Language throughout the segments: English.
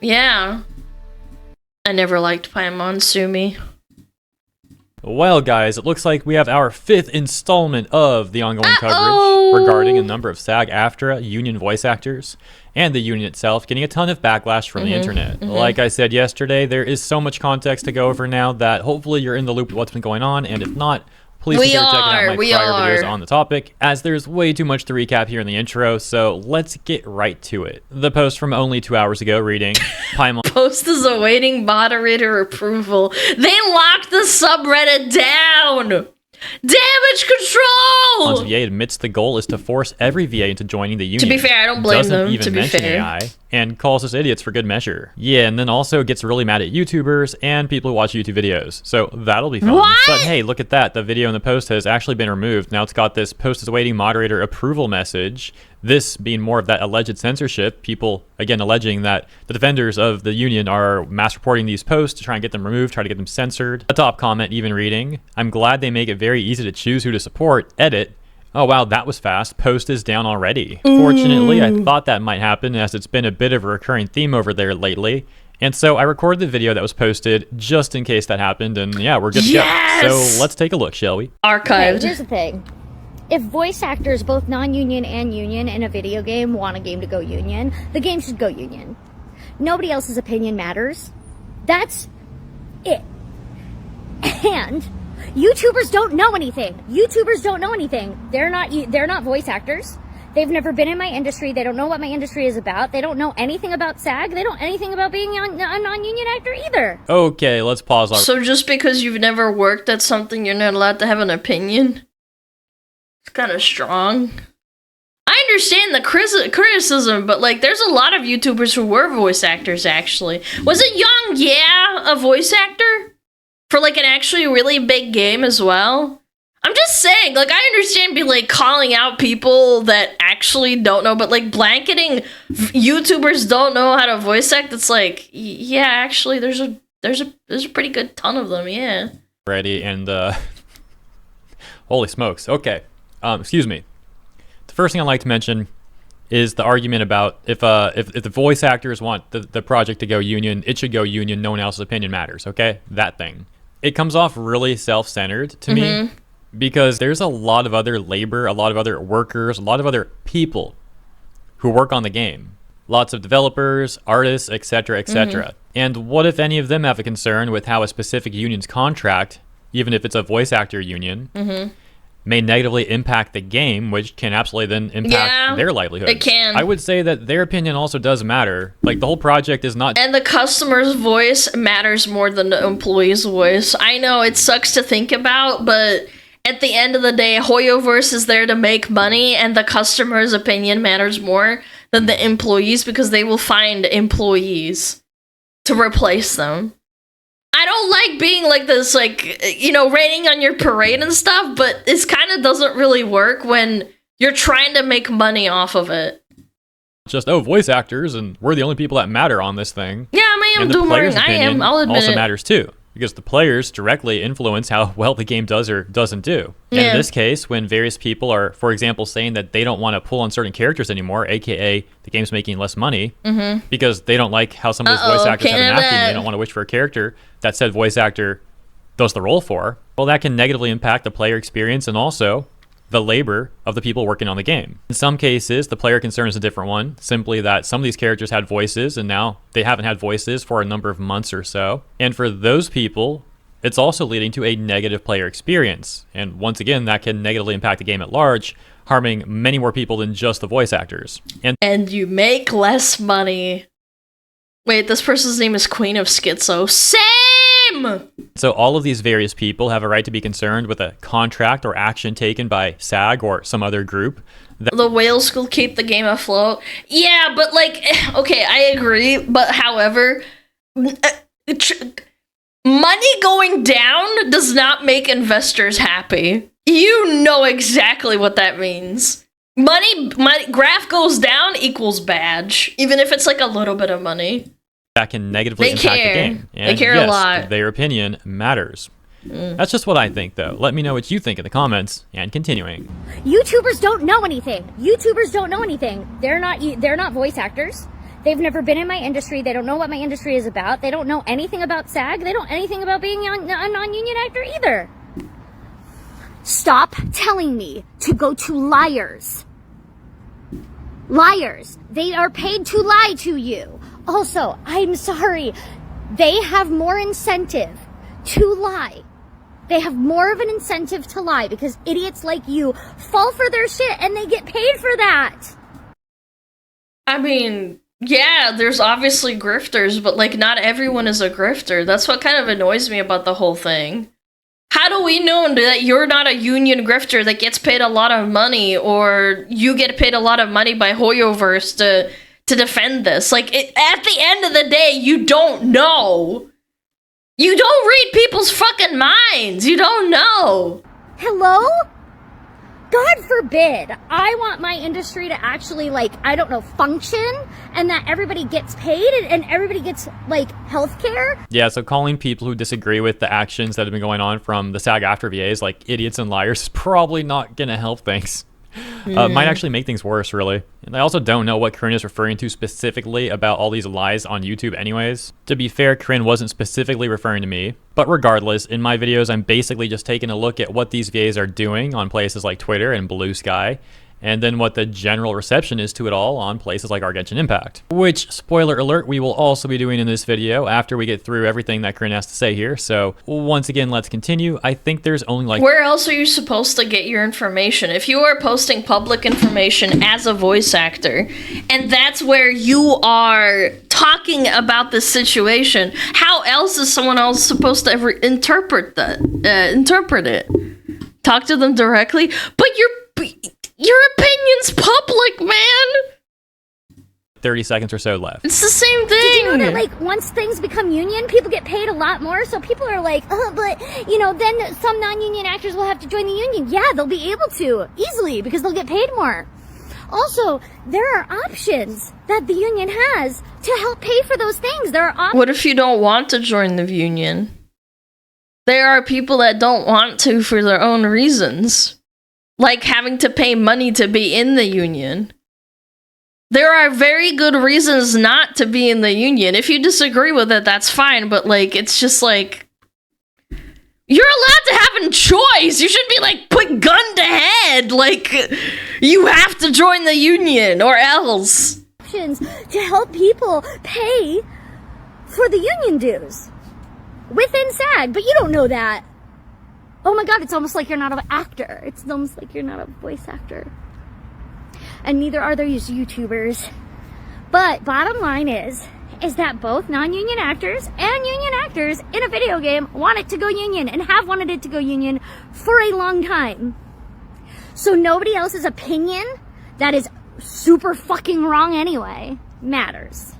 Yeah. I never liked Paimon, sue me. Well, guys, it looks like we have our 5th installment of the ongoing coverage regarding a number of SAG-AFTRA union voice actors and the union itself getting a ton of backlash from the internet. Like I said yesterday, there is so much context to go over now that hopefully you're in the loop with what's been going on, and if not, please consider checking out my prior videos on the topic, as there's way too much to recap here in the intro, so let's get right to it. The post from only 2 hours ago reading, Paimon Post is awaiting moderator approval. They locked the subreddit down! Damage control! Once VA admits the goal is to force every VA into joining the union. To be fair, I don't blame them, even to be mention fair. AI, and calls us idiots for good measure. Yeah, and then also gets really mad at YouTubers and people who watch YouTube videos. So that'll be fun. What? But hey, look at that. The video in the post has actually been removed. Now it's got this post is awaiting moderator approval message. This being more of that alleged censorship. People, again, alleging that the defenders of the union are mass reporting these posts to try and get them removed, try to get them censored. A top comment even reading, I'm glad they make it very easy to choose who to support. Edit. Oh wow, that was fast. Post is down already. Fortunately, I thought that might happen as it's been a bit of a recurring theme over there lately. And so I recorded the video that was posted just in case that happened, and yeah, we're good to go. So let's take a look, shall we? Archived. Okay, here's the thing. If voice actors, both non-union and union, in a video game want a game to go union, the game should go union. Nobody else's opinion matters. That's it. And YouTubers don't know anything. YouTubers don't know anything. They're not voice actors. They've never been in my industry. They don't know what my industry is about. They don't know anything about SAG. They don't know anything about being a non-union actor either. Okay, let's pause. So just because you've never worked at something, you're not allowed to have an opinion? It's kind of strong. I understand the criticism, but like, there's a lot of YouTubers who were voice actors, actually. Was it Young Yeah a voice actor? For like an actually really big game as well? I'm just saying, like, I understand be like calling out people that actually don't know, but like blanketing YouTubers don't know how to voice act, it's like, yeah, actually there's a pretty good ton of them, yeah. Ready, and holy smokes. Okay. Excuse me. The first thing I'd like to mention is the argument about if the voice actors want the project to go union, it should go union, no one else's opinion matters, okay? That thing. It comes off really self-centered to me because there's a lot of other labor, a lot of other workers, a lot of other people who work on the game. Lots of developers, artists, etc., etc. And what if any of them have a concern with how a specific union's contract, even if it's a voice actor union, may negatively impact the game, which can absolutely then impact their livelihood. It can. I would say that their opinion also does matter. Like, the whole project is not... And the customer's voice matters more than the employee's voice. I know it sucks to think about, but at the end of the day, Hoyoverse is there to make money, and the customer's opinion matters more than the employees because they will find employees to replace them. I don't like being like this, like, you know, raining on your parade and stuff, but it kind of doesn't really work when you're trying to make money off of it. Just, oh, voice actors, and we're the only people that matter on this thing. Yeah, I am doing I am, I'll admit also it. matters too, because the players directly influence how well the game does or doesn't do. Yeah. In this case, when various people are, for example, saying that they don't want to pull on certain characters anymore, aka the game's making less money, because they don't like how some of those voice actors have been acting, and they don't want to wish for a character that said voice actor does the role for, well, that can negatively impact the player experience and also the labor of the people working on the game. In some cases, the player concern is a different one, simply that some of these characters had voices and now they haven't had voices for a number of months or so. And for those people, it's also leading to a negative player experience. And once again, that can negatively impact the game at large, harming many more people than just the voice actors. And you make less money. Wait, this person's name is Queen of Schizo. Same! So all of these various people have a right to be concerned with a contract or action taken by SAG or some other group. The whales will keep the game afloat. Yeah, but like, okay, I agree, but however, money going down does not make investors happy. You know exactly what that means. Money graph goes down equals badge, even if it's like a little bit of money. That can negatively impact the game. And they care yes, a lot. Their opinion matters. That's just what I think, though. Let me know what you think in the comments. And continuing. YouTubers don't know anything. YouTubers don't know anything. They're not voice actors. They've never been in my industry. They don't know what my industry is about. They don't know anything about SAG. They don't know anything about being a non-union actor either. Stop telling me to go to liars. Liars. They are paid to lie to you. Also, I'm sorry. They have more incentive to lie. They have more of an incentive to lie because idiots like you fall for their shit and they get paid for that. I mean, yeah, there's obviously grifters, but like not everyone is a grifter. That's what kind of annoys me about the whole thing. How do we know that you're not a union grifter that gets paid a lot of money, or you get paid a lot of money by Hoyoverse to defend this? Like, at the end of the day, you don't know. You don't read people's fucking minds. You don't know. Hello? God forbid. I want my industry to actually, like, I don't know, function, and that everybody gets paid and everybody gets, like, healthcare. Yeah, so calling people who disagree with the actions that have been going on from the SAG-AFTRA VAs like idiots and liars is probably not going to help things. Might actually make things worse, really. And I also don't know what Corinne is referring to specifically about all these lies on YouTube anyways. To be fair, Corinne wasn't specifically referring to me. But regardless, in my videos, I'm basically just taking a look at what these VAs are doing on places like Twitter and Blue Sky, and then what the general reception is to it all on places like our Genshin Impact. Which, spoiler alert, we will also be doing in this video after we get through everything that Corinne has to say here. So once again, let's continue. I think there's only like... Where else are you supposed to get your information? If you are posting public information as a voice actor, and that's where you are talking about the situation, how else is someone else supposed to ever interpret it? Talk to them directly? But your opinion's public, man! 30 seconds or so left. It's the same thing! Did you know that, like, once things become union, people get paid a lot more? So people are like, oh, but, you know, then some non-union actors will have to join the union. Yeah, they'll be able to, easily, because they'll get paid more. Also, there are options that the union has to help pay for those things. There are What if you don't want to join the union? There are people that don't want to for their own reasons. Like having to pay money to be in the union. There are very good reasons not to be in the union. If you disagree with it, that's fine, but like, it's just like, you're allowed to have a choice. You should be like, put gun to head. Like, you have to join the union or else. Options to help people pay for the union dues within SAG, but you don't know that. Oh my god, it's almost like you're not an actor. It's almost like you're not a voice actor. And neither are those YouTubers. But bottom line is that both non-union actors and union actors in a video game want it to go union and have wanted it to go union for a long time. So nobody else's opinion that is super fucking wrong anyway matters.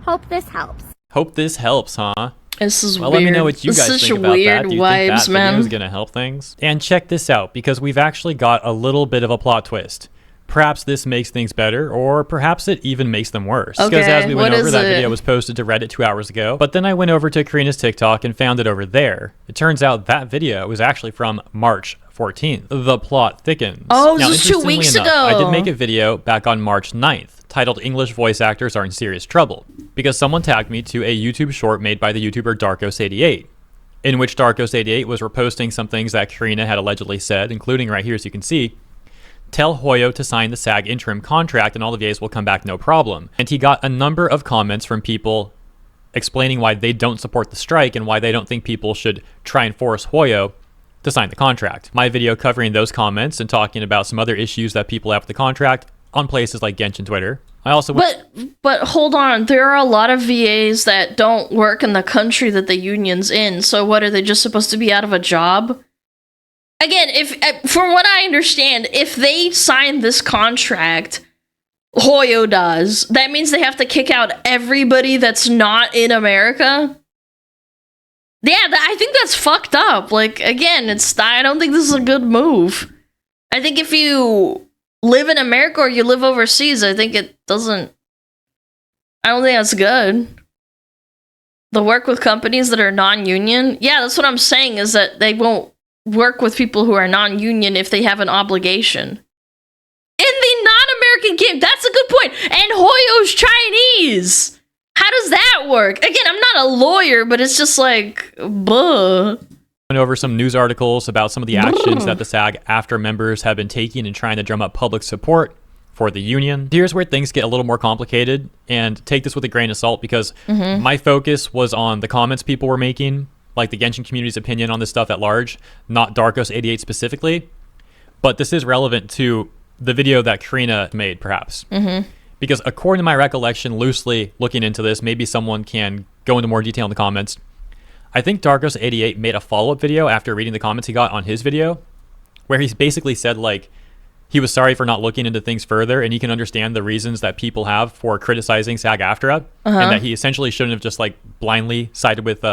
Hope this helps. Hope this helps, huh? This is well, weird. Let me know what you guys think about that. Do you think that video is going to help things? And check this out, because we've actually got a little bit of a plot twist. Perhaps this makes things better, or perhaps it even makes them worse. Okay, because as we went over, that it? video was posted to Reddit 2 hours ago, but then I went over to Karina's TikTok and found it over there. It turns out that video was actually from March 14th. The plot thickens. Oh, now, this was 2 weeks enough, ago. I did make a video back on March 9th titled English Voice Actors Are in Serious Trouble, because someone tagged me to a YouTube short made by the YouTuber Darkos88, in which Darkos88 was reposting some things that Karina had allegedly said, including right here as you can see, tell Hoyo to sign the SAG interim contract and all the VAs will come back no problem. And he got a number of comments from people explaining why they don't support the strike and why they don't think people should try and force Hoyo to sign the contract. My video covering those comments and talking about some other issues that people have with the contract on places like Genshin Twitter. I also but hold on, there are a lot of VAs that don't work in the country that the union's in. So what, are they just supposed to be out of a job? Again, if from what I understand, if they sign this contract, Hoyo does, that means they have to kick out everybody that's not in America. Yeah, I think that's fucked up. Like, again, I don't think this is a good move. I think if you live in America or you live overseas, I don't think that's good. The work with companies that are non-union? Yeah, that's what I'm saying, is that they won't work with people who are non-union if they have an obligation. In the non-American game, that's a good point. And Hoyo's Chinese. How does that work? Again, I'm not a lawyer, but it's just like, buh. Went over some news articles about some of the actions that the SAG-AFTRA members have been taking and trying to drum up public support for the union. Here's where things get a little more complicated, and take this with a grain of salt, because my focus was on the comments people were making, like the Genshin community's opinion on this stuff at large, not Darkos88 specifically. But this is relevant to the video that Karina made, perhaps. Because according to my recollection, loosely looking into this, maybe someone can go into more detail in the comments. I think Darkos88 made a follow-up video after reading the comments he got on his video, where he basically said, like, he was sorry for not looking into things further, and he can understand the reasons that people have for criticizing SAG-AFTRA, and that he essentially shouldn't have just like blindly sided with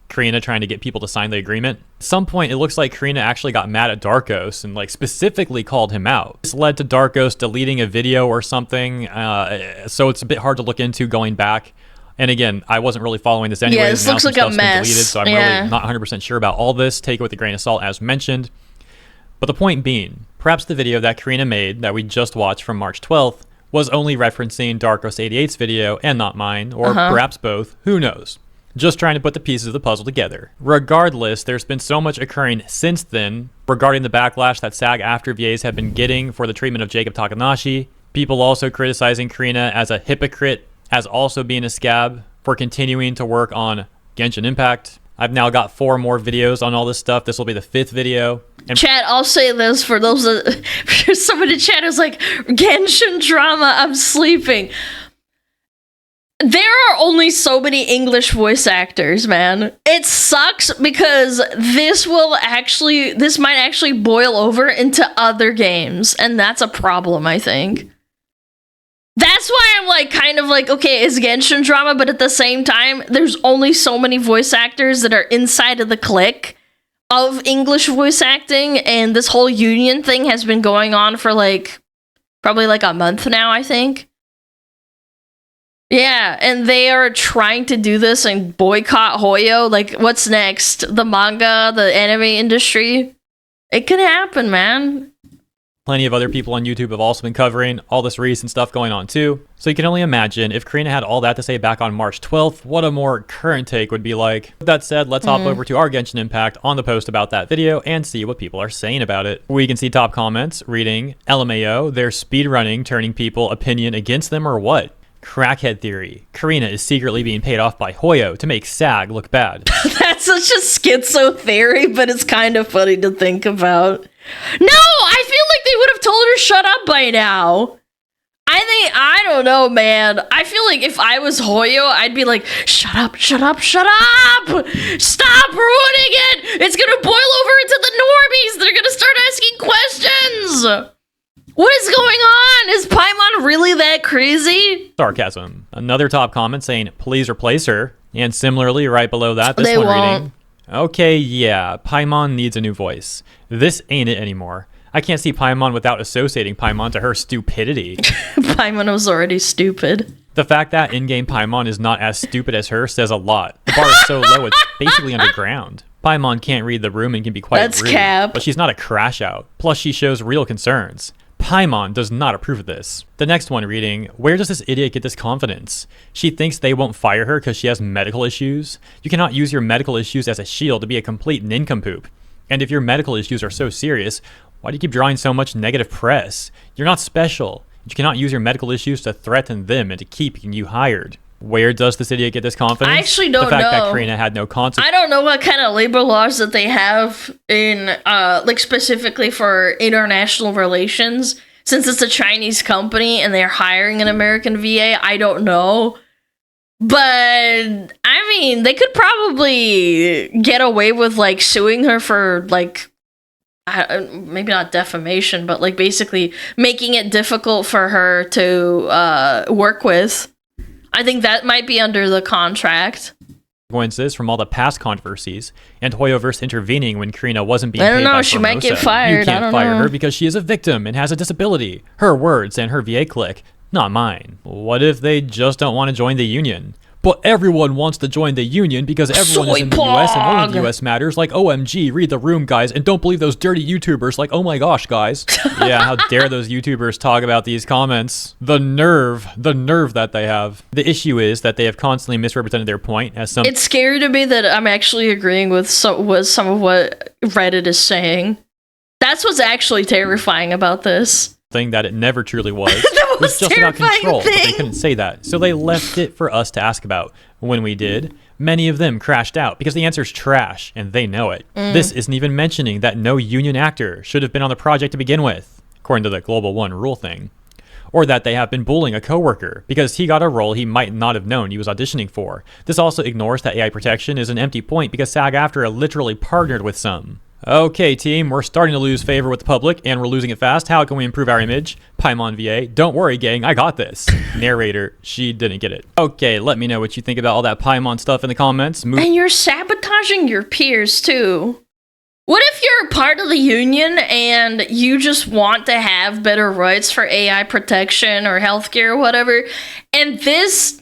Karina trying to get people to sign the agreement. At some point, it looks like Karina actually got mad at Darkos and like specifically called him out. This led to Darkos deleting a video or something, so it's a bit hard to look into going back. And again, I wasn't really following this anyways. Yeah, this looks like a mess. Deleted, so I'm really not 100% sure about all this. Take it with a grain of salt, as mentioned. But the point being, perhaps the video that Karina made that we just watched from March 12th was only referencing Darkos88's video and not mine, or perhaps both, who knows. Just trying to put the pieces of the puzzle together. Regardless, there's been so much occurring since then regarding the backlash that SAG-AFTRA VAs have been getting for the treatment of Jacob Takanashi. People also criticizing Karina as a hypocrite, as also being a scab for continuing to work on Genshin Impact. I've now got 4 more videos on all this stuff. This will be the 5th video. And chat, I'll say this for those that someone in chat is like, Genshin drama, I'm sleeping. There are only so many English voice actors, man. It sucks because this might actually boil over into other games, and that's a problem, I think. That's why I'm like kind of like, okay, it's Genshin drama, but at the same time, there's only so many voice actors that are inside of the clique of English voice acting, and this whole union thing has been going on for like probably like a month now, I think. Yeah, and they are trying to do this and boycott Hoyo. Like, what's next? The manga, the anime industry? It could happen, man. Plenty of other people on YouTube have also been covering all this recent stuff going on too. So you can only imagine if Karina had all that to say back on March 12th, what a more current take would be like. With that said, let's hop over to our Genshin Impact on the post about that video and see what people are saying about it. We can see top comments reading, LMAO, they're speedrunning, turning people opinion against them or what? Crackhead theory. Karina is secretly being paid off by Hoyo to make SAG look bad. That's such a schizo theory, but it's kind of funny to think about. No, I feel like they would have told her shut up by now. I don't know, man. I feel like if I was Hoyo, I'd be like, shut up, shut up, shut up! Stop ruining it! It's gonna boil over into the normies that are gonna start asking questions! What is going on? Is Paimon really that crazy? Sarcasm. Another top comment saying, please replace her. And similarly, right below that, this They one won't. reading, okay, yeah, Paimon needs a new voice. This ain't it anymore. I can't see Paimon without associating Paimon to her stupidity. Paimon was already stupid. The fact that in-game Paimon is not as stupid as her says a lot. The bar is so low, it's basically underground. Paimon can't read the room and can be quite That's rude, cap. but she's not a crash out. Plus, she shows real concerns. Paimon does not approve of this. The next one reading, where does this idiot get this confidence? She thinks they won't fire her because she has medical issues? You cannot use your medical issues as a shield to be a complete nincompoop. And if your medical issues are so serious, why do you keep drawing so much negative press? You're not special. You cannot use your medical issues to threaten them and to keep you hired. Where does this idiot get this confidence? I actually don't know. The fact that Karina had no consequence. I don't know what kind of labor laws that they have in, like, specifically for international relations. Since it's a Chinese company and they're hiring an American VA, I don't know. But, I mean, they could probably get away with, like, suing her for, like, maybe not defamation, but, like, basically making it difficult for her to work with. I think that might be under the contract. Consequences from all the past controversies and Hoyoverse intervening when Karina wasn't being I don't paid know, by she might get Formosa. fired, You can't I don't fire know. her because she is a victim and has a disability. Her words and her VA clique, not mine. What if they just don't want to join the union? but everyone wants to join the union because everyone is in the US and only the US matters. Like, OMG, read the room, guys, and don't believe those dirty YouTubers. Like, oh my gosh, guys. Yeah, how dare those YouTubers talk about these comments? The nerve that they have. The issue is that they have constantly misrepresented their point as some. It's scary to me that I'm actually agreeing with some of what Reddit is saying. That's what's actually terrifying about this. Thing that it never truly was. It was just about control, but they couldn't say that. So they left it for us to ask about. When we did, many of them crashed out because the answer's trash, and they know it. This isn't even mentioning that no union actor should have been on the project to begin with, according to the Global One rule thing. Or that they have been bullying a coworker because he got a role he might not have known he was auditioning for. This also ignores that AI protection is an empty point because SAG-AFTRA literally partnered with some. Okay, team, we're starting to lose favor with the public, and we're losing it fast. How can we improve our image? Paimon VA, don't worry, gang, I got this. Narrator, she didn't get it. Okay, let me know what you think about all that Paimon stuff in the comments. And you're sabotaging your peers, too. What if you're a part of the union and you just want to have better rights for AI protection or healthcare or whatever, and this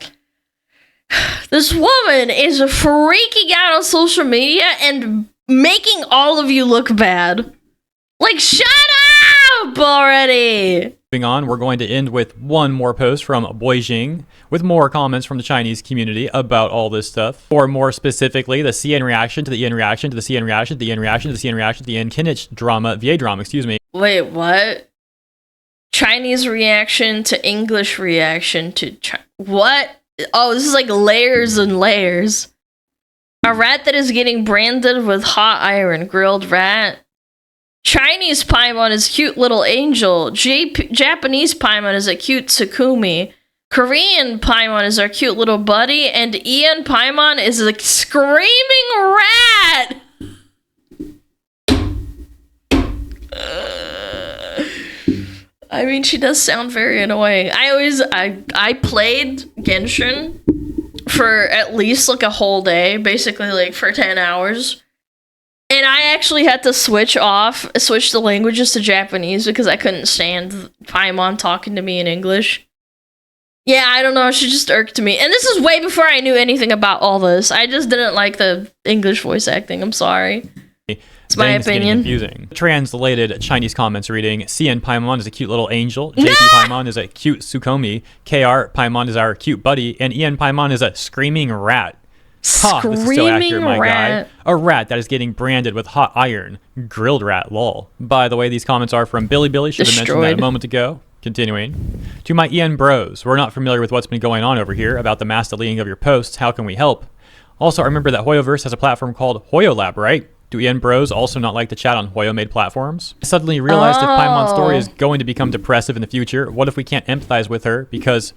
woman is freaking out on social media and making all of you look bad? Like, shut up already! Moving on, we're going to end with one more post from Boijing with more comments from the Chinese community about all this stuff. Or more specifically, the CN reaction to the EN reaction to the CN reaction to the EN reaction to the CN reaction to the EN Kinich drama, VA drama, excuse me. Wait, what? Chinese reaction to English reaction to what? Oh, this is like layers and layers. A rat that is getting branded with hot iron, grilled rat. Chinese Paimon is cute little angel. Japanese Paimon is a cute Tsukumi. Korean Paimon is our cute little buddy. And Ian Paimon is a screaming rat! I mean, she does sound very annoying. I played Genshin for at least like a whole day, basically like for 10 hours. And I actually had to switch the languages to Japanese because I couldn't stand Paimon talking to me in English. Yeah, I don't know, she just irked me. And this is way before I knew anything about all this. I just didn't like the English voice acting, I'm sorry. It's my opinion. Confusing. Translated Chinese comments reading: CN Paimon is a cute little angel. JP Paimon is a cute Tsukomi. KR Paimon is our cute buddy. And EN Paimon is a screaming rat. Ha, this is so accurate, my guy. A rat that is getting branded with hot iron. Grilled rat, lol. By the way, these comments are from Billy. Should have mentioned that a moment ago. Continuing. To my EN bros, we're not familiar with what's been going on over here about the mass deleting of your posts. How can we help? Also, I remember that Hoyoverse has a platform called HoyoLab, right? Do EN bros also not like to chat on Hoyo-made platforms? I suddenly realized if Paimon's story is going to become depressive in the future, what if we can't empathize with her because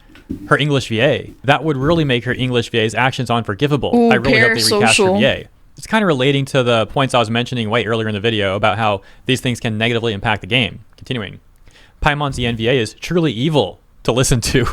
her English VA? That would really make her English VA's actions unforgivable. Ooh, I really hope they recast her VA. It's kind of relating to the points I was mentioning way earlier in the video about how these things can negatively impact the game. Continuing. Paimon's EN VA is truly evil to listen to.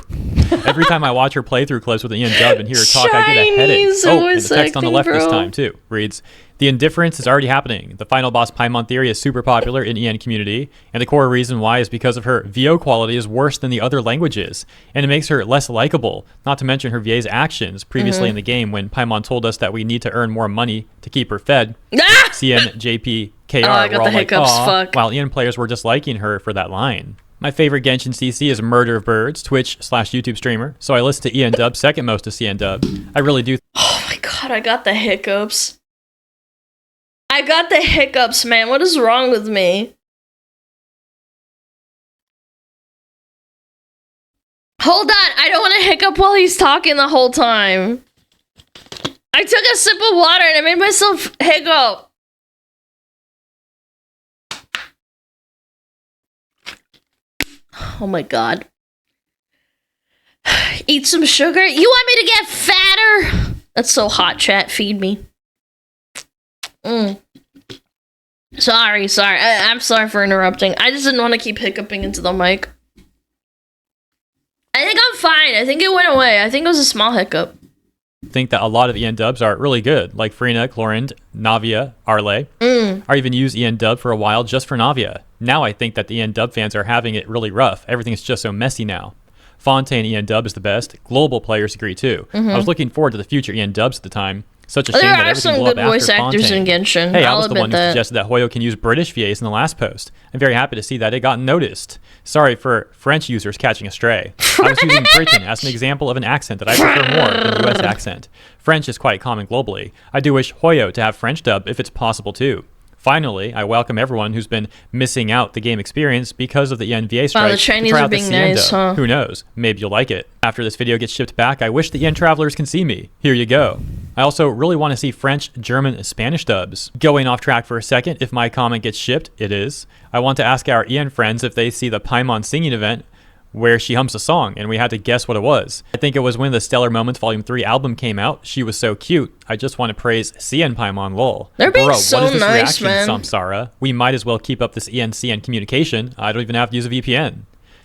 Every time I watch her playthrough clips with the EN dub and hear her talk, I get a headache. Oh, and the text on the left this time too reads: the indifference is already happening. The final boss Paimon theory is super popular in EN community, and the core reason why is because of her VO quality is worse than the other languages, and it makes her less likable, not to mention her VA's actions previously in the game when Paimon told us that we need to earn more money to keep her fed. CN, JP, KR were all like, aw, while EN players were disliking her for that line. My favorite Genshin CC is Murder of Birds, Twitch/YouTube streamer, so I listen to EN dub second most to CN dub. I really do. Oh my god, I got the hiccups. I got the hiccups, man. What is wrong with me? Hold on, I don't want to hiccup while he's talking the whole time. I took a sip of water and I made myself hiccup. Oh my god. Eat some sugar? You want me to get fatter? That's so hot, chat. Feed me. Sorry. I'm sorry for interrupting. I just didn't want to keep hiccuping into the mic. I think I'm fine. I think it went away. I think it was a small hiccup. I think that a lot of EN dubs are really good, like Frina, Clorind, Navia, Arle. I even used EN dub for a while just for Navia. Now I think that the EN dub fans are having it really rough. Everything's just so messy now. Fontaine EN dub is the best. Global players agree too. I was looking forward to the future EN dubs at the time. Such a shame that everything blew up after voice actors Fontaine. in Genshin. Hey, I I'll was the one who admit that. suggested that Hoyo can use British VAs in the last post. I'm very happy to see that it got noticed. Sorry for French users catching astray. I was using Britain as an example of an accent that I prefer more than the US accent. French is quite common globally. I do wish Hoyo to have French dub if it's possible too. Finally, I welcome everyone who's been missing out the game experience because of the ENVA strike. Wow, the Chinese to try are out the being CN nice, dub. huh? Who knows? Maybe you'll like it. After this video gets shipped back, I wish the EN travelers can see me. Here you go. I also really want to see French, German, Spanish dubs. Going off track for a second, if my comment gets shipped, it is. I want to ask our EN friends if they see the Paimon singing event where she hums a song and we had to guess what it was. I think it was when the Stellar Moments Volume 3 album came out. She was so cute. I just want to praise CN Paimon lol. They're being Bro, so what is this nice, reaction, man. Samsara? We might as well keep up this EN-CN communication. I don't even have to use a VPN.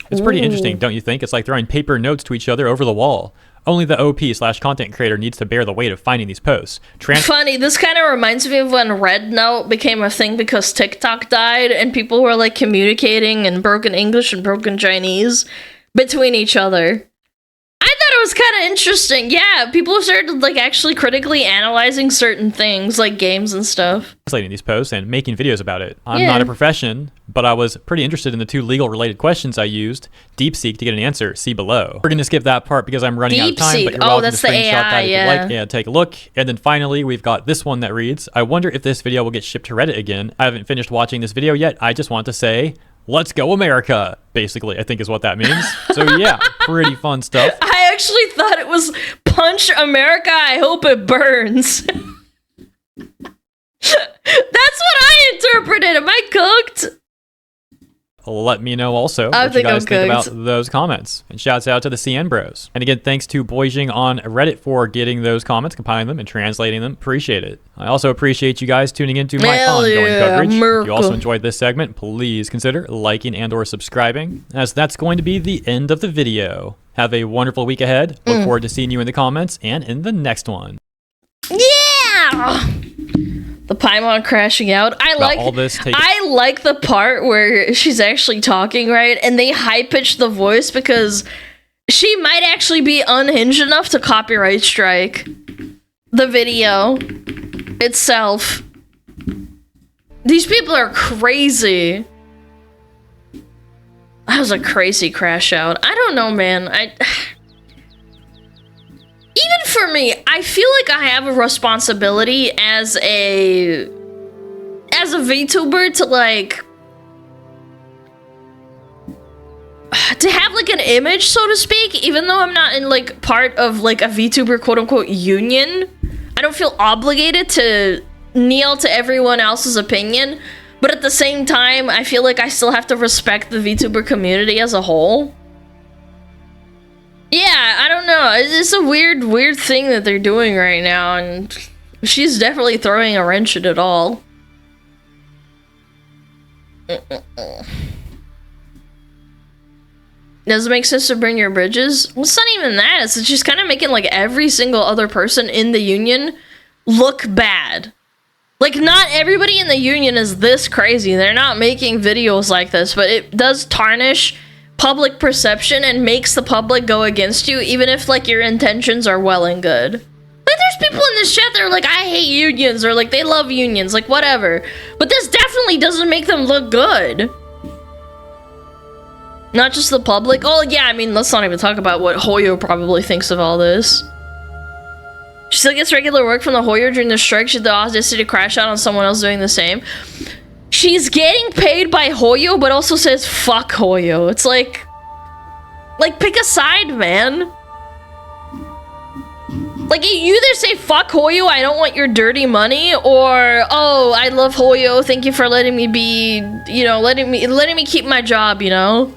It's pretty interesting, don't you think? It's like throwing paper notes to each other over the wall. Only the OP/content creator needs to bear the weight of finding these posts. Funny, this kind of reminds me of when Red Note became a thing because TikTok died and people were like communicating in broken English and broken Chinese between each other. I thought it was kind of interesting. Yeah, people started like actually critically analyzing certain things like games and stuff. Translating these posts and making videos about it. I'm Yeah. not a profession, but I was pretty interested in the 2 legal related questions I used. DeepSeek to get an answer. See below. We're gonna skip that part because I'm running out of time, but DeepSeek. you're Oh, welcome that's to the screenshot AI, that if yeah. you'd like. Yeah, take a look. And then finally, we've got this one that reads, I wonder if this video will get shipped to Reddit again. I haven't finished watching this video yet. I just want to say, let's go America, basically, I think is what that means. So yeah, pretty fun stuff. I actually thought it was Punch America, I hope it burns. That's what I interpreted. Am I cooked? Let me know also I what you think guys I'm think about cooked. those comments. And shouts out to the CN Bros. And again, thanks to Boijing on Reddit for getting those comments, compiling them, and translating them. Appreciate it. I also appreciate you guys tuning into my Hell ongoing yeah, coverage. If America. you also enjoyed this segment, please consider liking and or subscribing, as that's going to be the end of the video. Have a wonderful week ahead. Look forward to seeing you in the comments and in the next one. Yeah! The Paimon crashing out. I like the part where she's actually talking, right? And they high pitch the voice because she might actually be unhinged enough to copyright strike the video itself. These people are crazy. That was a crazy crash out. I don't know, man. Even for me, I feel like I have a responsibility as a VTuber to like to have like an image, so to speak, even though I'm not in like part of like a VTuber quote unquote union. I don't feel obligated to kneel to everyone else's opinion, but at the same time, I feel like I still have to respect the VTuber community as a whole. Yeah, I don't know. It's a weird thing that they're doing right now, and she's definitely throwing a wrench in it all. Does it make sense to burn your bridges? Well, it's not even that. It's just kind of making like every single other person in the union look bad. Like, not everybody in the union is this crazy. They're not making videos like this, but it does tarnish public perception and makes the public go against you, even if like your intentions are well and good. Like, there's people in this chat that are like, I hate unions, or like they love unions, like whatever, but this definitely doesn't make them look good. Not just the public. Oh yeah, I mean, let's not even talk about what Hoyo probably thinks of all this. She still gets regular work from the Hoyo during the strike. She had the audacity to crash out on someone else doing the same. She's getting paid by Hoyo, but also says fuck Hoyo. It's like pick a side, man. Like, you either say fuck Hoyo, I don't want your dirty money, or oh, I love Hoyo, thank you for letting me be, you know, letting me keep my job, you know?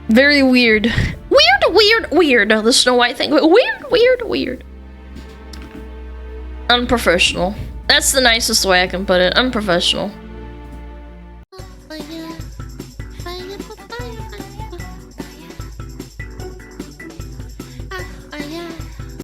Very weird. Weird. The Snow White thing. Weird. Unprofessional. That's the nicest way I can put it. Unprofessional.